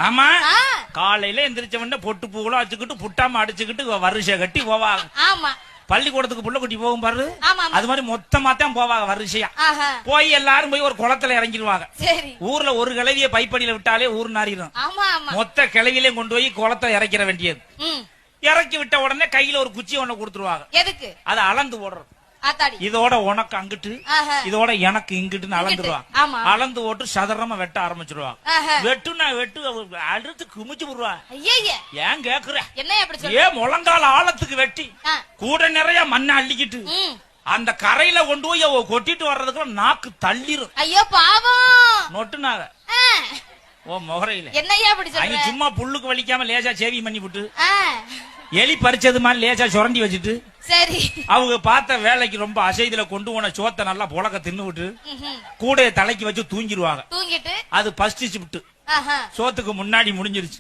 ஆமா காலையில எந்திரிச்சவன பொட்டு பூவெல்லாம் வச்சுக்கிட்டு புட்டாம அடிச்சுக்கிட்டு வருஷ கட்டி போவாங்க. ஆமா பள்ளிக்கூடத்துக்கு புள்ள குட்டி போகும் பாரு, ஆமா அது மாதிரி மொத்தமா தான் போவாங்க வருஷையா. போய் எல்லாரும் போய் ஒரு குளத்துல இறங்கிடுவாங்க. சரி ஊர்ல ஒரு கிளவிய பைப்படியில விட்டாலே ஊர் நாரிடும். ஆமா ஆமா மொத்த கிளவிலையும் கொண்டு போய் குளத்தை இறக்கிற வேண்டியது. இறக்கி விட்ட உடனே கையில ஒரு குச்சி ஒண்ணு கொடுத்துருவாங்க. எதுக்கு? அதை அளந்து போடுறது. ஆத்தாடி இதோட உனக்கு அங்கிட்டு, இதோட எனக்கு இங்கிட்டுன்னு அளந்துருவாங்க. ஆமா அளந்து போட்டு சதுரமா வெட்ட ஆரம்பிச்சிருவாங்க. வெட்டுனா வெட்டு அடுத்து குமிச்சு விடுவாங்க. ஐயய்ய ஏன் கேக்குற? என்ன அப்படி சொல்ற? ஏன் முழங்கால ஆழத்துக்கு வெட்டி கூட நிறைய மண்ணை அள்ளிக்கிட்டு அந்த கரையில கொண்டு போய் அவ கொட்டிட்டு வர்றதுக்குள்ள நாக்கு தள்ளிரும். ஐயோ பாவம் நொட்டுனாங்க ஓ முகரையில. என்னையா அப்படி சொல்ற? சும்மா புல்லுக்கு வலிக்காம லேசா சேவி பண்ணி விட்டு எலி பறிச்சது மாதிரி லேசா சுரண்டி வச்சுட்டு சரி அவங்க பார்த்த வேலைக்கு ரொம்ப அசைதுல கொண்டு போன சோத்தை நல்லா புழக்க தின்னு விட்டு கூட தலைக்கு வச்சு தூங்கிடுவாங்க. தூங்கிட்டு அது பஸ்டிச்சு விட்டு சோத்துக்கு முன்னாடி முடிஞ்சிருச்சு.